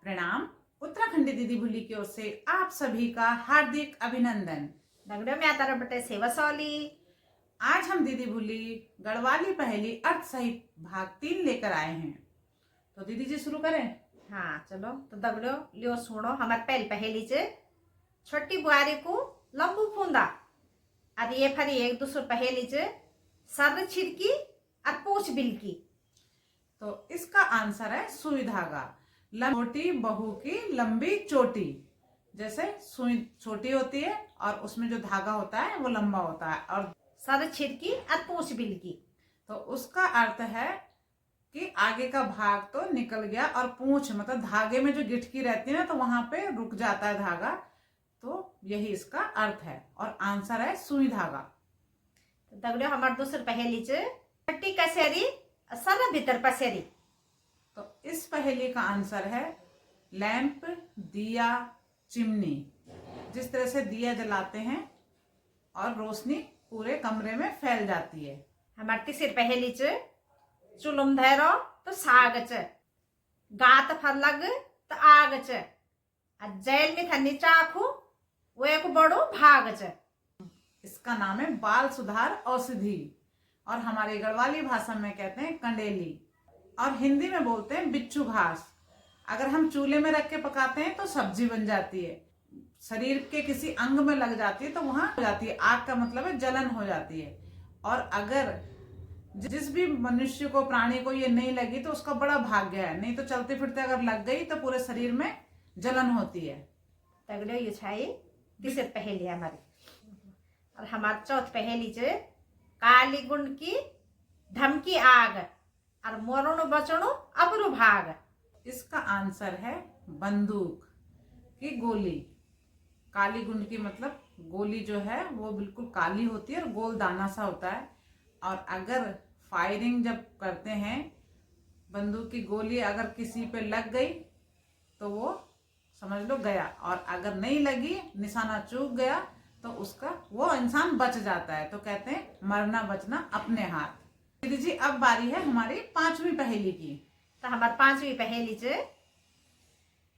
प्रणाम। उत्तराखंडी दीदी भुली की ओर से आप सभी का हार्दिक अभिनंदन। दगड़ियों मैं तारा बटे सेवा सौली। आज हम दीदी भुली गढ़वाली पहेली अर्थ सहित भाग 3 लेकर आए हैं। तो दीदी जी शुरू करें। हाँ चलो तो दगड़ियों लियो सुनो हमारे पहली पहेली च छोटी बुआरी को लंबू फूंदा और ये फिर एक दूसरे पहेली च सर छिड़की और पूछ बिलकी। तो इसका आंसर है सुई धागा। छोटी बहू की लंबी चोटी। जैसे सुई छोटी होती है और उसमें जो धागा होता है वो लंबा होता है और सर छिड़की और पूछ बिलकी। तो उसका अर्थ है कि आगे का भाग तो निकल गया और पूंछ मतलब धागे में जो गिठकी रहती है ना तो वहां पे रुक जाता है धागा। तो यही इसका अर्थ है और आंसर है सुई धागा। तो दगड़ियों हमारे दूसरी पहेली च छठी कसेरी सर भीतर पसेरी। तो इस पहेली का आंसर है लैंप, दिया, चिमनी। जिस तरह से दिया जलाते हैं और रोशनी पूरे कमरे में फैल जाती है। हमारी तीसरी पहेली च चुलुम धैरो तो साग च गात फरलग तो आग च जेल में थनी चाखू वो एक बड़ो भाग च। इसका नाम है बाल सुधार औषधि और हमारी गढ़वाली भाषा में कहते हैं कंडेली और हिंदी में बोलते हैं बिच्छू घास। अगर हम चूल्हे में रख के पकाते हैं तो सब्जी बन जाती है। शरीर के किसी अंग में लग जाती है तो वहां हो जाती है। आग का मतलब है जलन हो जाती है। और अगर जिस भी मनुष्य को प्राणी को ये नहीं लगी तो उसका बड़ा भाग्य है, नहीं तो चलते फिरते अगर लग गई तो पूरे शरीर में जलन होती है। तगड़े ये छाई तीसरी पहेली हमारी। और हमारी चौथ पहेली च काली गुंड की धमकी आग और मोरणु बचणु अबरू भाग। इसका आंसर है बंदूक की गोली। काली गुंड की मतलब गोली जो है वो बिल्कुल काली होती है और गोल दाना सा होता है। और अगर फायरिंग जब करते हैं बंदूक की गोली अगर किसी पे लग गई तो वो समझ लो गया, और अगर नहीं लगी निशाना चूक गया तो उसका वो इंसान बच जाता है। तो कहते हैं मरना बचना अपने हाथ। दीदी जी अब बारी है हमारी 5वीं पहेली की। तो हमारी 5वीं पहेली च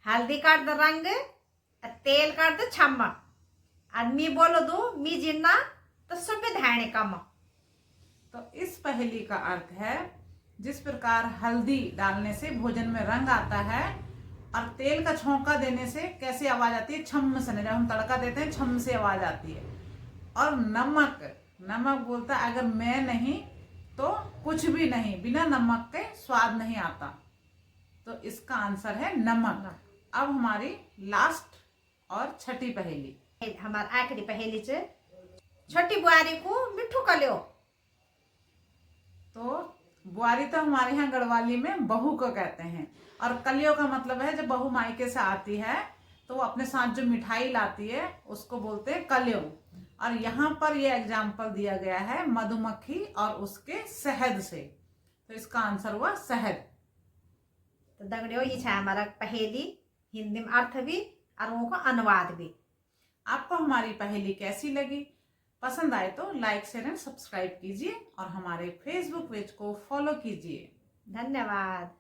हल्दी काट द रंग तेल काट द छम्मा और मी बोलो दो मी जिन्ना तो सुबह धाने कम। तो इस पहेली का अर्थ है जिस प्रकार हल्दी डालने से भोजन में रंग आता है और तेल का छौंका देने से कैसी आवाज आती है, छम से। जब हम तड़का देते हैं छम से आवाज आती है। और नमक बोलता है अगर मैं नहीं तो कुछ भी नहीं, बिना नमक के स्वाद नहीं आता। तो इसका आंसर है नमक। अब हमारी लास्ट और छठी पहेली। हमारी आखिरी पहेली च छोटी बुआरी को मिठू कलियो। तो बुआरी तो हमारे यहाँ गढ़वाली में बहू को कहते हैं और कलियों का मतलब है जब बहू मायके से आती है तो वो अपने साथ जो मिठाई लाती है उसको बोलते हैं कलियों। और यहाँ पर ये एग्जाम्पल दिया गया है मधुमक्खी और उसके शहद से। तो इसका आंसर हुआ शहद। तो दगड़ियों ये है हमारा पहेली हिंदी में अर्थ भी और उनको अनुवाद भी। आपको हमारी पहेली कैसी लगी? पसंद आए तो लाइक शेयर एंड सब्सक्राइब कीजिए और हमारे फेसबुक पेज को फॉलो कीजिए। धन्यवाद।